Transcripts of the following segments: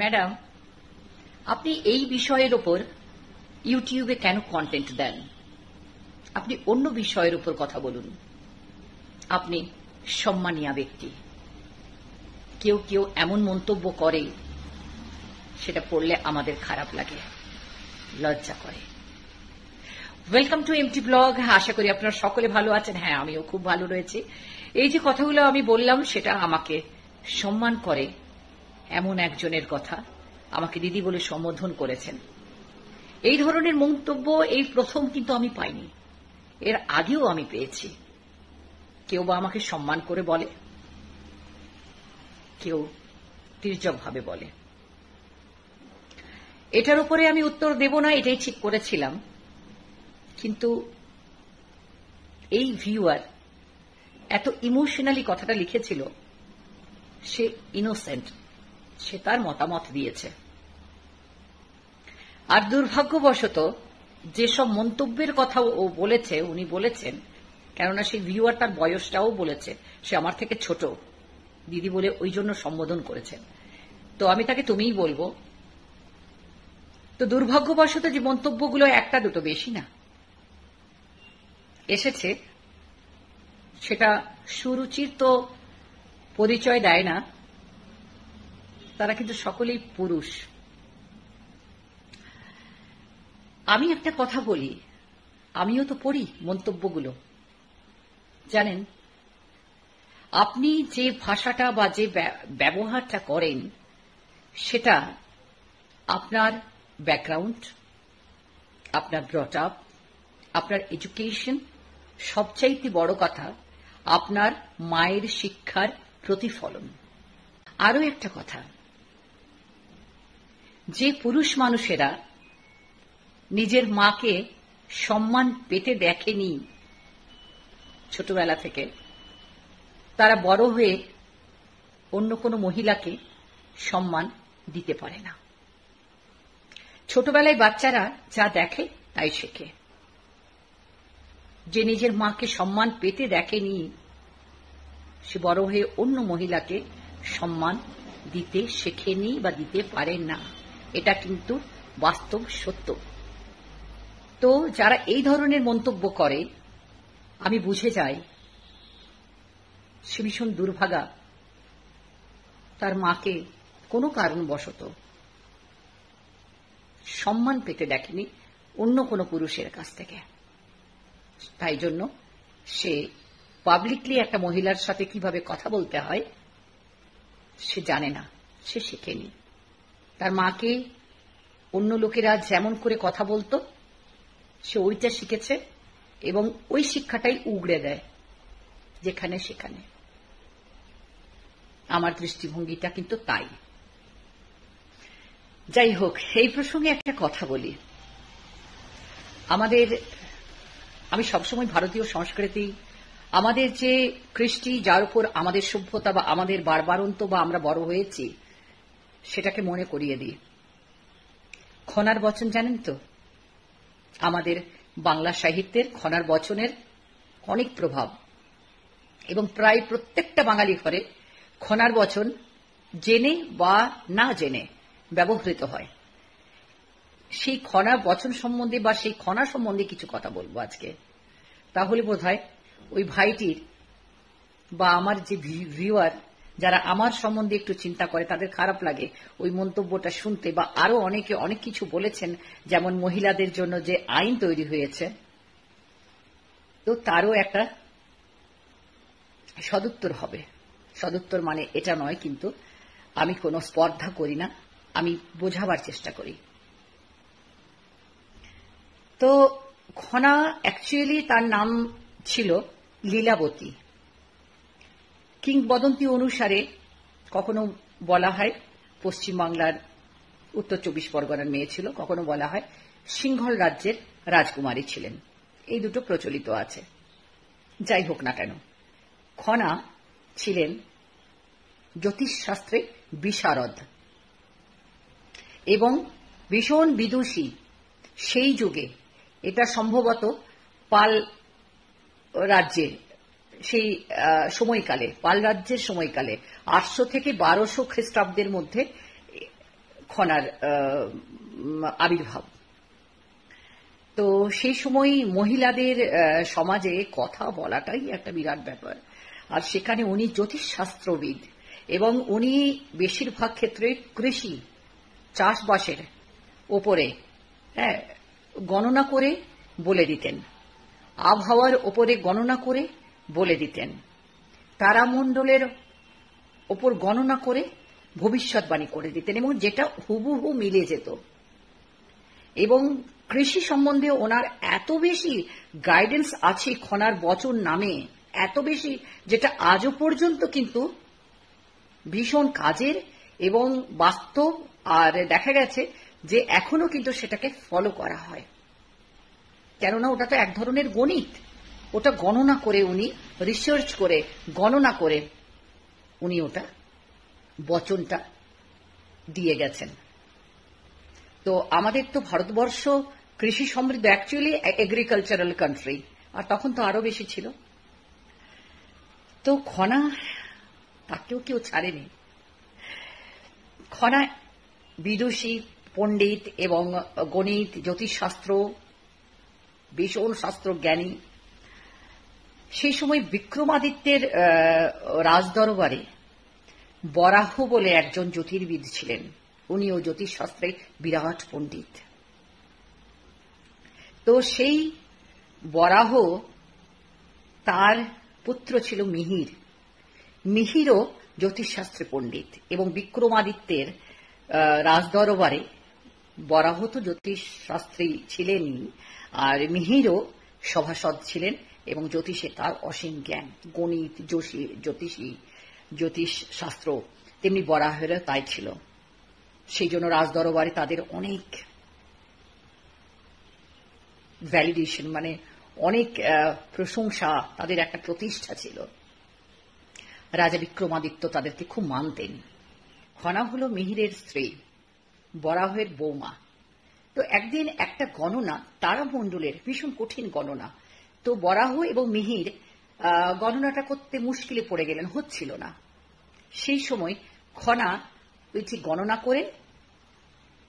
Madam, আপনি এই বিষয়ের উপর ইউটিউবে কেন কন্টেন্ট দেন? আপনি অন্য বিষয়ের উপর কথা বলুন। আপনি সম্মানীয় ব্যক্তি। কেউ কেউ এমন মন্তব্য করে, সেটা পড়লে আমাদের খারাপ লাগে, লজ্জা করে। Welcome to MT blog. আশা করি আপনারা সকলে ভালো আছেন। হ্যাঁ, আমিও খুব ভালো রয়েছি। এই যে কথাগুলো আমি বললাম, সেটা আমাকে সম্মান করে এমন একজনের কথা আমাকে দিদি বলে সম্বোধন করেছেন। এই ধরনের মন্তব্য এই প্রথম কিন্তু আমি পাইনি, এর আগেও আমি পেয়েছি। কেউ বা আমাকে সম্মান করে বলে, কেউ তির্যকভাবে বলে। এটার উপরে আমি উত্তর দেব না, এটাই ঠিক করেছিলাম। কিন্তু এই ভিউয়ার এত ইমোশনালি কথাটা লিখেছিল, সে ইনোসেন্ট, সে তার মতামত দিয়েছে। আর দুর্ভাগ্যবশত যেসব মন্তব্যের কথা ও বলেছে, উনি বলেছেন, কেননা সেই ভিউয়ার তার বয়সটাও বলেছে, সে আমার থেকে ছোট, দিদি বলে ওই জন্য সম্বোধন করেছেন। তো আমি তাকে তুমিই বলবো। তো দুর্ভাগ্যবশত যে মন্তব্যগুলো একটা দুটো, বেশি না, এসেছে, সেটা সুরুচির তো পরিচয় দেয় না। তারা কিন্তু সকলেই পুরুষ। আমি একটা কথা বলি, আমিও তো পড়ি মন্তব্যগুলো। জানেন, আপনি যে ভাষাটা বা যে ব্যবহারটা করেন, সেটা আপনার ব্যাকগ্রাউন্ড, আপনার ব্রট আপ, আপনার এডুকেশন, সবচাইতে বড় কথা আপনার মায়ের শিক্ষার প্রতিফলন। আরও একটা কথা, যে পুরুষ মানুষেরা নিজের মাকে সম্মান পেতে দেখেনি ছোটবেলা থেকে, তারা বড় হয়ে অন্য কোনো মহিলাকে সম্মান দিতে পারে না। ছোটবেলায় বাচ্চারা যা দেখে তাই শেখে। যে নিজের মাকে সম্মান পেতে দেখেনি, সে বড় হয়ে অন্য মহিলাকে সম্মান দিতে শেখেনি বা দিতে পারে না। এটা কিন্তু বাস্তব সত্য। তো যারা এই ধরনের মন্তব্য করে, আমি বুঝে যাই সে ভীষণ দুর্ভাগা। তার মাকে কোনো কারণবশত সম্মান পেতে দেখেনি অন্য কোনো পুরুষের কাছ থেকে। তাই জন্য সে পাবলিকলি একটা মহিলার সাথে কিভাবে কথা বলতে হয় সে জানে না, সে শেখেনি। তার মাকে অন্য লোকেরা যেমন করে কথা বলতো, সে ওইটা শিখেছে এবং ওই শিক্ষাটাই উগড়ে দেয় যেখানে সেখানে। আমার দৃষ্টিভঙ্গিটা কিন্তু তাই। যাই হোক, এই প্রসঙ্গে একটা কথা বলি। আমি সবসময় ভারতীয় সংস্কৃতি, আমাদের যে কৃষ্টি, যার উপর আমাদের সভ্যতা বা আমাদের বারবারন্ত বা আমরা বড় হয়েছি, সেটাকে মনে করিয়ে দিই। খনার বচন জানেন তো? আমাদের বাংলা সাহিত্যের খনার বচনের অনেক প্রভাব, এবং প্রায় প্রত্যেকটা বাঙালি ঘরে খনার বচন জেনে বা না জেনে ব্যবহৃত হয়। সেই খনার বচন সম্বন্ধে বা সেই খনা সম্বন্ধে কিছু কথা বলবো আজকে। তাহলে বোধহয় ওই ভাইটির বা আমার যে ভিউয়ার, যারা আমার সম্বন্ধে একটু চিন্তা করে, তাদের খারাপ লাগে ওই মন্তব্যটা শুনতে। বা আরো অনেকে অনেক কিছু বলেছেন, যেমন মহিলাদের জন্য যে আইন তৈরি হয়েছে, তো তারও একটা সদুত্তর হবে। সদুত্তর মানে এটা নয়, কিন্তু আমি কোনো স্পর্ধা করি না, আমি বোঝাবার চেষ্টা করি। তো খনা অ্যাকচুয়ালি তার নাম ছিল লীলাবতী। কিংবদন্তি অনুসারে কখনো বলা হয় পশ্চিমবাংলার উত্তর 24 পরগনার মেয়ে ছিল, কখনো বলা হয় সিংহল রাজ্যের রাজকুমারী ছিলেন। এই দুটো প্রচলিত আছে। যাই হোক না কেন, খনা ছিলেন জ্যোতিষশাস্ত্রে বিশারদ এবং ভীষণ বিদুষী। সেই যুগে, এটা সম্ভবত পাল রাজ্যে, সেই সময়কালে, পাল রাজ্যের সময়কালে 800 থেকে 1200 খ্রিস্টাব্দের মধ্যে খনার আবির্ভাব। তো সেই সময় মহিলাদের সমাজে কথা বলাটাই একটা বিরাট ব্যাপার। আর সেখানে উনি জ্যোতিষশাস্ত্রবিদ এবং উনি বেশিরভাগ ক্ষেত্রে কৃষি চাষবাসের ওপরে গণনা করে বলে দিতেন, আবহাওয়ার ওপরে গণনা করে বলে দিতেন, তারামণ্ডলের ওপর গণনা করে ভবিষ্যৎবাণী করে দিতেন এবং যেটা হুবহু মিলে যেত। এবং কৃষি সম্বন্ধে ওনার এত বেশি গাইডেন্স আছে খনার বচন নামে, এত বেশি, যেটা আজও পর্যন্ত কিন্তু ভীষণ কাজের এবং বাস্তব। আর দেখা গেছে যে এখনো কিন্তু সেটাকে ফলো করা হয়, কেননা ওটা তো এক ধরনের গণিত। ওটা গণনা করে উনি রিসার্চ করে গণনা করে উনি ওটা বচনটা দিয়ে গেছেন। তো আমাদের তো ভারতবর্ষ কৃষি সমৃদ্ধ, অ্যাকচুয়ালি এগ্রিকালচারাল কান্ট্রি, আর তখন তো আরো বেশি ছিল। তো খনা তাকেও কেউ ছাড়েনি। খনা বিদুষী, পণ্ডিত এবং গণিত, জ্যোতিষশাস্ত্র, ভীষণ শাস্ত্রজ্ঞানী। সেই সময় বিক্রমাদিত্যের রাজদরবারে বরাহ বলে একজন জ্যোতির্বিদ ছিলেন, উনিও জ্যোতিষশাস্ত্রে বিরাট পণ্ডিত। তো সেই বরাহ, তার পুত্র ছিল মিহির। মিহিরও জ্যোতিষশাস্ত্রে পণ্ডিত এবং বিক্রমাদিত্যের রাজদরবারে বরাহ তো জ্যোতিষশাস্ত্রী ছিলেনই, আর মিহিরও সভাসদ ছিলেন এবং জ্যোতিষে তার অসীম জ্ঞান। গণিত, জ্যোতিষশাস্ত্র তেমনি বরাহেরও তাই ছিল। সেই জন্য রাজদরবারে তাদের অনেক ভ্যালিডেশন, মানে অনেক প্রশংসা, তাদের একটা প্রতিষ্ঠা ছিল। রাজা বিক্রমাদিত্য তাদেরকে খুব মানতেন। খনা হল মিহিরের স্ত্রী, বরাহের বৌমা। তো একদিন একটা গণনা, তারামণ্ডলের ভীষণ কঠিন গণনা, তো বরাহ এবং মিহির গণনাটা করতে মুশকিলে পড়ে গেলেন, হচ্ছিল না। সেই সময় খনা ওইটি গণনা করে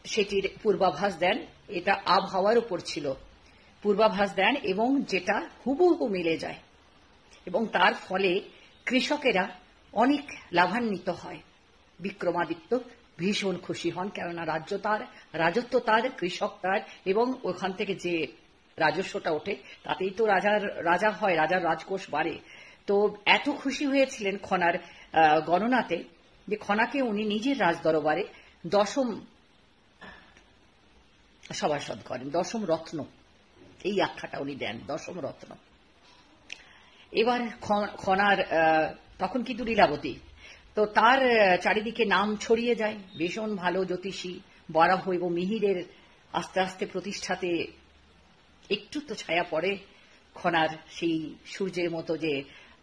সেটির পূর্বাভাস দেন। এটা আবহাওয়ার উপর ছিল, পূর্বাভাস দেন এবং যেটা হুবহু মিলে যায় এবং তার ফলে কৃষকেরা অনেক লাভান্বিত হয়। বিক্রমাদিত্য ভীষণ খুশি হন, কেননা রাজত্ব তার, কৃষক তার, এবং ওখান থেকে যে রাজস্বটা ওঠে তাতেই তো রাজা হয়, রাজার রাজকোষ বাড়ে। তো এত খুশি হয়েছিলেন খনার গণনাতে যে খনাকে উনি নিজের রাজদরবারে 10ম সভাসদ করেন, 10ম রত্ন, এই আখ্যাটা উনি দেন, 10ম রত্ন। এবার খনার তখন কিন্তু লীলাবতী, তো তার চারিদিকে নাম ছড়িয়ে যায়, ভীষণ ভালো জ্যোতিষী। বরাহ এবং মিহিরের আস্তে আস্তে প্রতিষ্ঠাতে একটু তো ছায়া পড়ে, খনার সেই সূর্যের মতো যে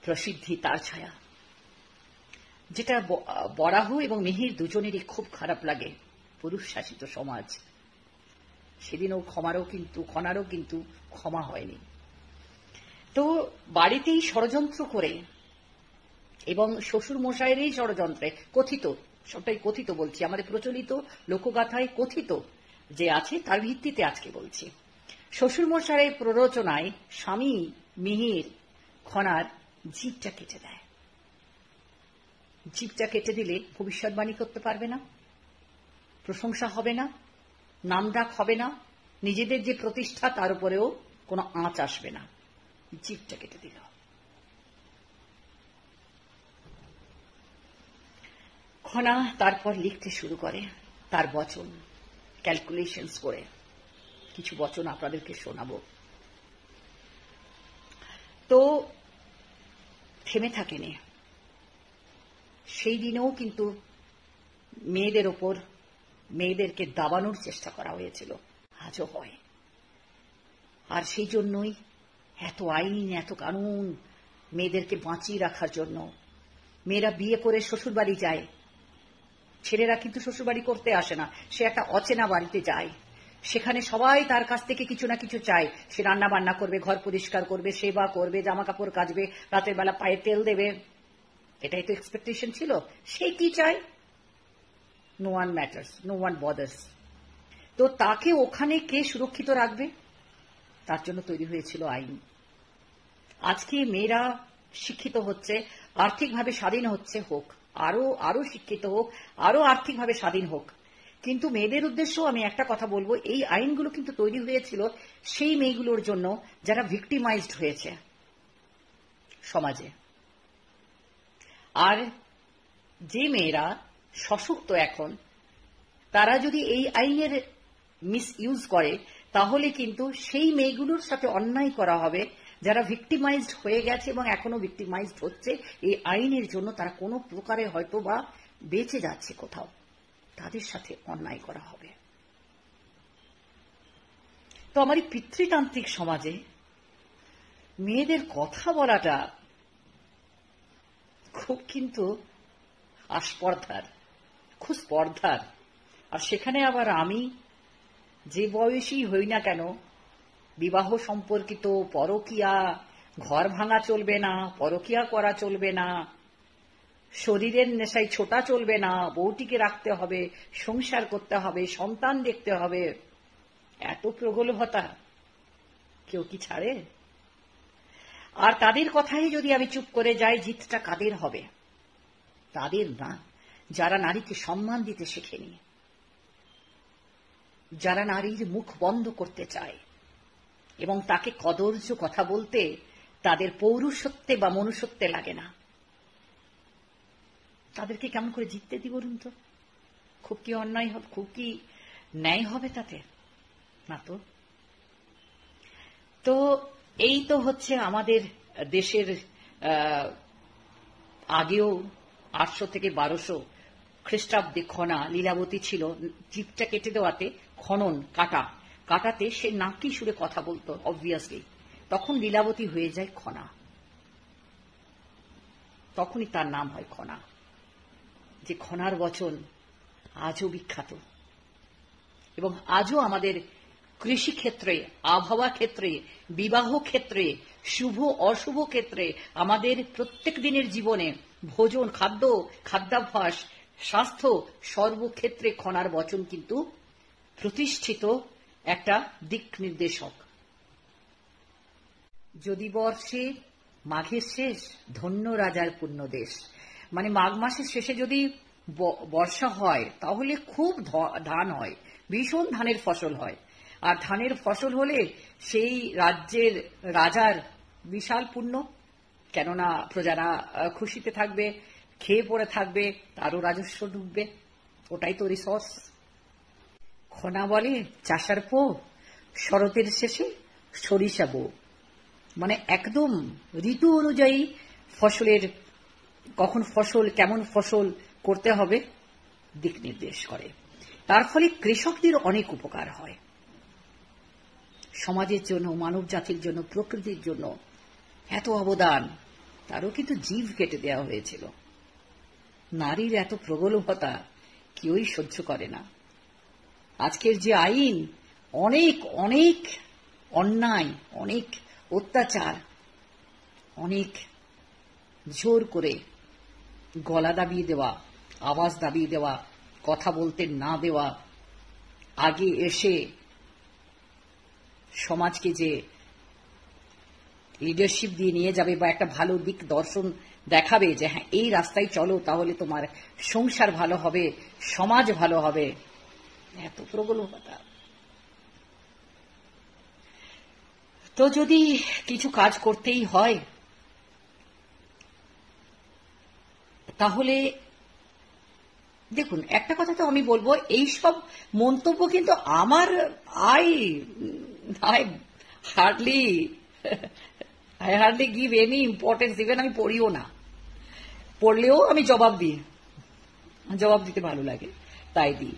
প্রসিদ্ধি, তার ছায়া, যেটা বরাহ এবং মিহির দুজনেরই খুব খারাপ লাগে। পুরুষ শাসিত সমাজ, সেদিনও খনারও কিন্তু ক্ষমা হয়নি। তো বাড়িতেই ষড়যন্ত্র করে এবং শ্বশুর মশাইয়েরই ষড়যন্ত্রে, কথিত, সবটাই কথিত বলছি, আমাদের প্রচলিত লোকগাথায় কথিত যে আছে তার ভিত্তিতে আজকে বলছি। শ্বশুর মশাইয়ের প্ররোচনায় স্বামী মিহির খনার জিভটা কেটে দেয়। জিভটা কেটে দিলে ভবিষ্যৎবাণী করতে পারবে না, প্রশংসা হবে না, নামডাক হবে না, নিজেদের যে প্রতিষ্ঠা তার উপরেও কোনো আঁচ আসবে না। জিভটা কেটে দিল। খনা তারপর লিখতে শুরু করে তার বচন, ক্যালকুলেশনস করে। কিছু বচন আপনাদেরকে শোনাবো। তো থেমে থাকেনি। সেই দিনেও কিন্তু মেয়েদেরকে দাবানোর চেষ্টা করা হয়েছিল, আজও হয়। আর সেই জন্যই এত আইন, এত কানুন মেয়েদেরকে বাঁচিয়ে রাখার জন্য। মেয়েরা বিয়ে করে শ্বশুরবাড়ি যায়, ছেলেরা কিন্তু শ্বশুরবাড়ি করতে আসে না, সে একটা অচেনা বাড়িতে যায়, সেখানে সবাই তার কাছ থেকে কিছু না কিছু চায়। সে রান্না বান্না করবে, ঘর পরিষ্কার করবে, সেবা করবে, জামা কাপড় কাচবে, রাতের বেলা পায়ে তেল দেবে, এটাই তো এক্সপেকটেশন ছিল। সে কি চায়? No one matters, no one bothers. তো তাকে ওখানে কে সুরক্ষিত রাখবে? তার জন্য তৈরি হয়েছিল আইন। আজকে মেয়েরা শিক্ষিত হচ্ছে, আর্থিকভাবে স্বাধীন হচ্ছে, হোক আরো আরো শিক্ষিত হোক, আরো আর্থিকভাবে স্বাধীন হোক, কিন্তু মেয়েদের উদ্দেশ্যেও আমি একটা কথা বলবো, এই আইনগুলো কিন্তু তৈরি হয়েছিল সেই মেয়েগুলোর জন্য যারা ভিক্টিমাইজড হয়েছে সমাজে। আর যে মেয়েরা সশক্ত এখন, তারা যদি এই আইনের মিস ইউজ করে, তাহলে কিন্তু সেই মেয়েগুলোর সাথে অন্যায় করা হবে যারা ভিক্টিমাইজড হয়ে গেছে এবং এখনো ভিক্টিমাইজড হচ্ছে। এই আইনের জন্য তারা কোনো প্রকারে হয়তো বা বেঁচে যাচ্ছে কোথাও, তাদের সাথে অন্যায় করা হবে। তো আমার এই পিতৃতান্ত্রিক সমাজে মেয়েদের কথা বলাটা খুব কিন্তু আস্পর্ধার, খুব স্পর্ধার। আর সেখানে আবার আমি যে বয়সী হই না কেন, বিবাহ সম্পর্কিত পরকীয়া, ঘর ভাঙা চলবে না, পরকীয়া করা চলবে না, শরীরের নেশায় ছোটা চলবে না, বউটিকে রাখতে হবে, সংসার করতে হবে, সন্তান দেখতে হবে, এত প্রগল্ভতা কেউ কি ছাড়ে? আর তাদের কথাই যদি আমি চুপ করে যাই, জিতটা কাদের হবে? তাদের না, যারা নারীকে সম্মান দিতে শেখেনি, যারা নারীর মুখ বন্ধ করতে চায় এবং তাকে কদর্য কথা বলতে তাদের পৌরুষত্বে বা মনুষ্যত্বে লাগে না, তাদেরকে কেমন করে জিততে দিব বলুন তো? খুব কি অন্যায় হবে? খুব কি ন্যায় হবে তাতে? না তো। তো এই তো হচ্ছে আমাদের দেশের আগেও 800 থেকে 1200 খ্রিস্টাব্দে খনা লীলাবতী ছিল। জিভটা কেটে দেওয়াতে খনন কাটাতে সে নাকি সুরে কথা বলতো অবভিয়াসলি, তখন লীলাবতী হয়ে যায় খনা, তখনই তার নাম হয় খনা। যে খনার বচন আজও বিখ্যাত এবং আজও আমাদের কৃষি ক্ষেত্রে, আবহাওয়া ক্ষেত্রে, বিবাহ ক্ষেত্রে, শুভ অশুভ ক্ষেত্রে, আমাদের প্রত্যেক দিনের জীবনে ভোজন, খাদ্যাভ্যাস, স্বাস্থ্য, সর্বক্ষেত্রে খনার বচন কিন্তু প্রতিষ্ঠিত একটা দিক নির্দেশক। যদি বর্ষে মাঘের শেষ, ধন্য রাজার পুণ্য দেশ। মানে মাঘ মাসের শেষে যদি বর্ষা হয় তাহলে খুব ধান হয়, ভীষণ ধানের ফসল হয়। আর ধানের ফসল হলে সেই রাজ্যের রাজার বিশাল পুণ্য, কেননা প্রজারা খুশিতে থাকবে, খেয়ে পড়ে থাকবে, তারও রাজস্ব ঢুকবে, ওটাই তো রিসোর্স। খনা বলে চাষার পো, শরতের শেষে সরিষা বো। মানে একদম ঋতু অনুযায়ী ফসলের, কখন ফসল, কেমন ফসল করতে হবে দিক নির্দেশ করে। তার ফলে কৃষকদের অনেক উপকার হয়, সমাজের জন্য, মানব জাতির জন্য, প্রকৃতির জন্য এত অবদান। তারও কিন্তু জিভ কেটে দেওয়া হয়েছিল। নারীর এত প্রগল্ভতা কেউই সহ্য করে না। আজকের যে আইন, অনেক অনেক অন্যায়, অনেক অত্যাচার, অনেক জোর করে গলা দাবিয়ে দেওয়া, আওয়াজ দাবিয়ে দেওয়া, কথা বলতে না দেওয়া, আগে এসে সমাজকে যে লিডারশিপ দিয়ে নিয়ে যাবে বা একটা ভালো দিক দর্শন দেখাবে যে হ্যাঁ এই রাস্তায় চলো, তাহলে তোমার সংসার ভালো হবে, সমাজ ভালো হবে, এত প্রগল্ভতা। তো যদি কিছু কাজ করতেই হয় তাহলে দেখুন, একটা কথা তো আমি বলবো, এই সব মন্তব্য কিন্তু আমার I hardly give any importance. Even আমি পড়িও না, পড়লেও আমি জবাব দিতে ভালো লাগে, তাই দিই।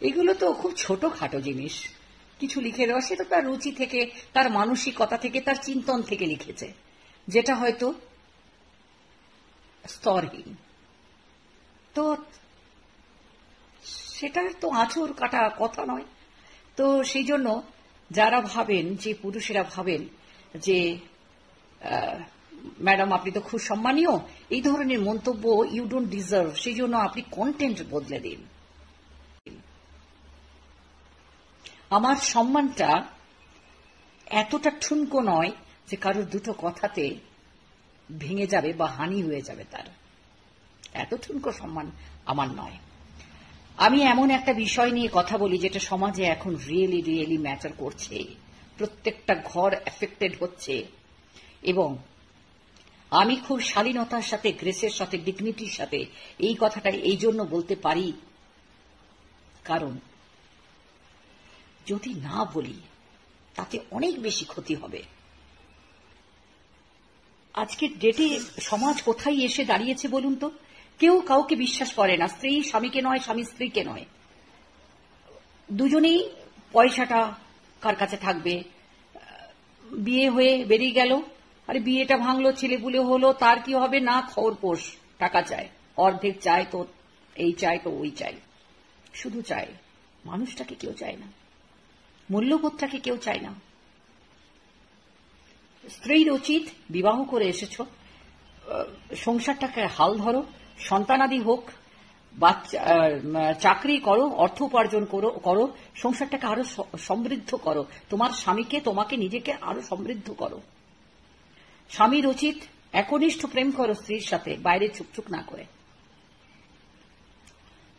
এগুলো তো খুব ছোটখাটো জিনিস, কিছু লিখে দেওয়া, সেটা তার রুচি থেকে, তার মানসিকতা থেকে, তার চিন্তন থেকে লিখেছে, যেটা হয়তো স্তরহীন। তো সেটার তো আঁচড় কাটা কথা নয়। তো সেই জন্য যারা ভাবেন, যে পুরুষেরা ভাবেন যে ম্যাডাম আপনি তো খুব সম্মানীয়, এই ধরনের মন্তব্য ইউ ডোন্ট ডিজার্ভ, সেই জন্য আপনি কন্টেন্ট বদলে দিন, আমার সম্মানটা এতটা ঠুনকো নয় যে কারোর দুটো কথাতে ভেঙে যাবে বা হানি হয়ে যাবে তার। এত ঠুনকো সম্মান আমার নয়। আমি এমন একটা বিষয় নিয়ে কথা বলি যেটা সমাজে এখন রিয়েলি রিয়েলি ম্যাটার করছে, প্রত্যেকটা ঘর এফেক্টেড হচ্ছে, এবং আমি খুব শালীনতার সাথে, গ্রেসের সাথে, ডিগনিটির সাথে এই কথাটা এই জন্য বলতে পারি, কারণ যদি না বলি তাতে অনেক বেশি ক্ষতি হবে। আজকের ডেটে সমাজ কোথায় এসে দাঁড়িয়েছে বলুন তো? কেউ কাউকে বিশ্বাস করে না, স্ত্রী স্বামীকে নয়, স্বামী স্ত্রীকে নয়, দুজনেই পয়সাটা কার কাছে থাকবে। বিয়ে হয়ে বেরিয়ে গেল, আরে বিয়েটা ভাঙলো, ছেলেপুলে হলো, তার কি হবে না, খবরপোষ, টাকা চায়, অর্ধেক চায় তো এই চায় তো ওই চায়, শুধু চায়, মানুষটাকে কেউ চায় না, মূল্যবোধটাকে কেউ চায় না। স্ত্রীর উচিত বিবাহ করে এসেছ, সংসারটাকে হাল ধরো, সন্তানাদি হোক, চাকরি করো, অর্থ উপার্জন করো, সংসারটাকে আরো সমৃদ্ধ করো, তোমার স্বামীকে, তোমাকে, নিজেকে আরো সমৃদ্ধ করো। স্বামীর উচিত একনিষ্ঠ প্রেম করো স্ত্রীর সাথে, বাইরে চুপচুপ না করে,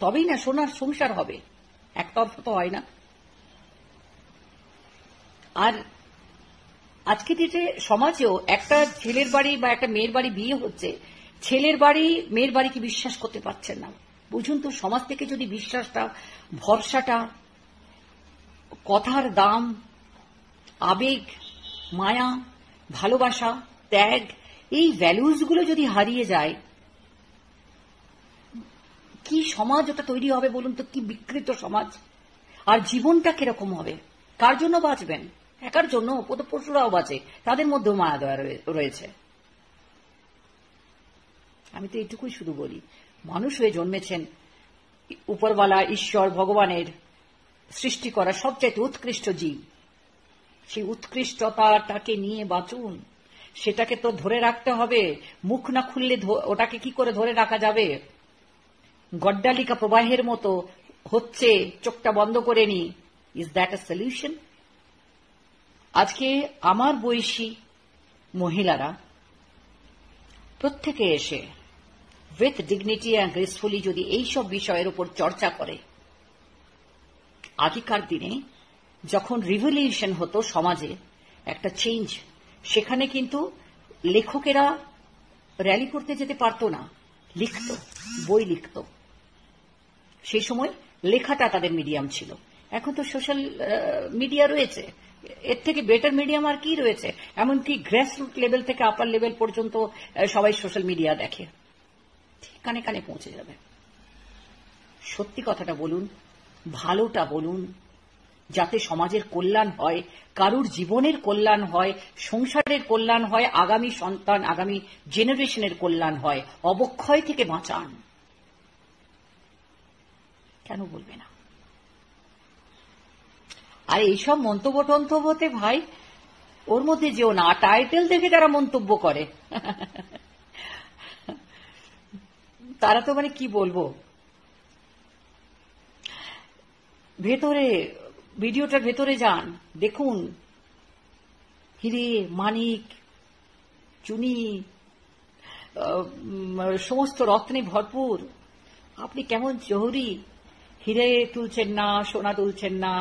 তবেই না সোনার সংসার হবে, একতরফা তো হয় না। আর আজকে ডেটে সমাজেও একটা ছেলের বাড়ি বা একটা মেয়ের বাড়ি বিয়ে হচ্ছে, ছেলের বাড়ি মেয়ের বাড়িকে বিশ্বাস করতে পারছেন না। বুঝুন তো, সমাজ থেকে যদি বিশ্বাসটা, ভরসাটা, কথার দাম, আবেগ, মায়া, ভালোবাসা, ত্যাগ, এই ভ্যালুজগুলো যদি হারিয়ে যায়, কি সমাজ ওটা তৈরি হবে বলুন তো? কি বিকৃত সমাজ। আর জীবনটা কিরকম হবে? কার জন্য বাঁচবেন? একার জন্য? পশুরাও বাঁচে, তাদের মধ্যেও মায়া দয়া রয়েছে। আমি তো এটুকুই শুধু বলি, মানুষ হয়ে জন্মেছেন, উপরওয়ালা ঈশ্বর ভগবানের সৃষ্টি করা সবচাইতে উৎকৃষ্ট জীব, সেই উৎকৃষ্টতাটাকে নিয়ে বাঁচুন, সেটাকে তো ধরে রাখতে হবে। মুখ না খুললে ওটাকে কি করে ধরে রাখা যাবে? গড্ডালিকা প্রবাহের মতো হচ্ছে, চোখটা বন্ধ করে নি। Is that a solution? আজকে আমার বয়সী মহিলারা প্রত্যেকে এসে উইথ ডিগনিটি অ্যান্ড গ্রেসফুলি যদি এইসব বিষয়ের উপর চর্চা করে, আগেকার দিনে যখন রিভলিউশন হতো সমাজে, একটা চেঞ্জ, সেখানে কিন্তু লেখকেরা র্যালি করতে যেতে পারত না, লিখত, বই লিখত। সেই সময় লেখাটা তাদের মিডিয়াম ছিল। এখন তো সোশ্যাল মিডিয়া রয়েছে, এর থেকে বেটার মিডিয়াম আর কি রয়েছে? এমনকি গ্রাসরুট লেভেল থেকে আপার লেভেল পর্যন্ত সবাই সোশ্যাল মিডিয়া দেখে, কানে কানে পৌঁছে যাবে। সত্যি কথাটা বলুন, ভালোটা বলুন, যাতে সমাজের কল্যাণ হয়, কারুর জীবনের কল্যাণ হয়, সংসারের কল্যাণ হয়, আগামী সন্তান, আগামী জেনারেশনের কল্যাণ হয়। অবক্ষয় থেকে বাঁচান, কেন বলবে না? আর এইসব মন্তব্য টন্তব্যতে ভাই ওর মধ্যে যেও না, টাইটেল দেখে যারা মন্তব্য করে তারা তো মানে কি বলবো, ভেতরে, ভিডিওটার ভেতরে যান, দেখুন, হিরে, মানিক, চুনি, সমস্ত রত্নে ভরপুর। আপনি কেমন জহুরি, হিরে তুলছেন না, সোনা তুলছেন না,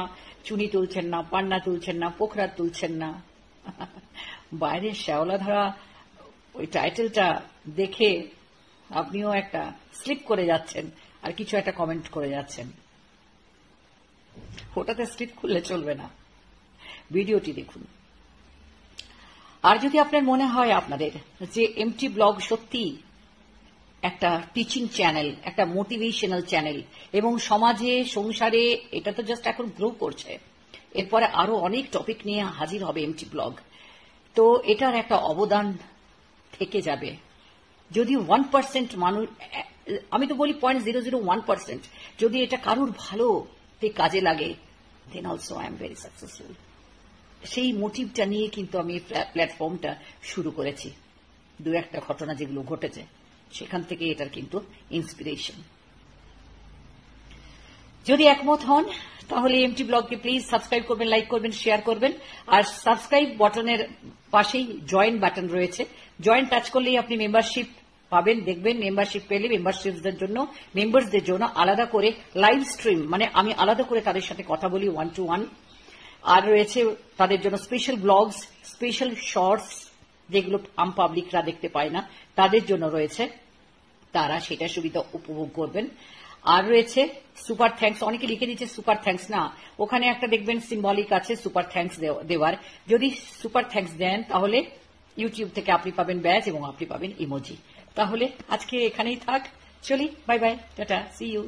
চুনি তুলছেন না, পান্না তুলছেন না, পোখরা তুলছেন না। বাইরের শ্যাওলাধারা ওই টাইটেলটা দেখে আপনিও একটা স্লিপ করে যাচ্ছেন আর কিছু একটা কমেন্ট করে যাচ্ছেন। ওটাতে স্লিপ করলে চলবে না, ভিডিওটি দেখুন। আর যদি আপনার মনে হয় আপনাদের যে এমটি ব্লগ সত্যি একটা টিচিং চ্যানেল, একটা মোটিভেশনাল চ্যানেল, এবং সমাজে, সংসারে এটা তো জাস্ট এখন গ্রো করছে, এরপরে আরো অনেক টপিক নিয়ে হাজির হবে এমটি ব্লগ, তো এটার একটা অবদান থেকে যাবে। যদি 1% মানুষ, আমি তো বলি 0.001%, যদি এটা কারুর ভালোতে কাজে লাগে, then also I am very successful. সেই মোটিভটা নিয়ে কিন্তু আমি প্ল্যাটফর্মটা শুরু করেছি। দু একটা ঘটনা যেগুলো ঘটেছে সেখান থেকে এটার কিন্তু ইন্সপিরেশন। যদি একমত হন তাহলে এমটি ব্লগকে প্লিজ সাবস্ক্রাইব করবেন, লাইক করবেন, শেয়ার করবেন। আর সাবস্ক্রাইব বাটনের পাশেই জয়েন বাটন রয়েছে, জয়েন টাচ করলেই আপনি মেম্বারশিপ পাবেন। দেখবেন মেম্বারশিপ পেলে মেম্বারসদের জন্য আলাদা করে লাইভ স্ট্রিম, মানে আমি আলাদা করে তাদের সাথে কথা বলি 1-to-1। আর রয়েছে তাদের জন্য স্পেশাল ব্লগস, স্পেশাল শর্টস, যেগুলো পাবলিকরা দেখতে পায় না, তাদের জন্য রয়েছে, তারা সেটা সুবিধা উপভোগ করবেন। আর রয়েছে সুপার থ্যাঙ্কস, অনেকে লিখে দিচ্ছে সুপার থ্যাঙ্কস, না, ওখানে একটা দেখবেন সিম্বলিক আছে সুপার থ্যাঙ্কস দেওয়ার। যদি সুপার থ্যাঙ্কস দেন তাহলে ইউটিউব থেকে আপনি পাবেন ব্যাজ এবং আপনি পাবেন ইমোজি। তাহলে আজকে এখানেই থাক, চলি, bye bye, tata, see you.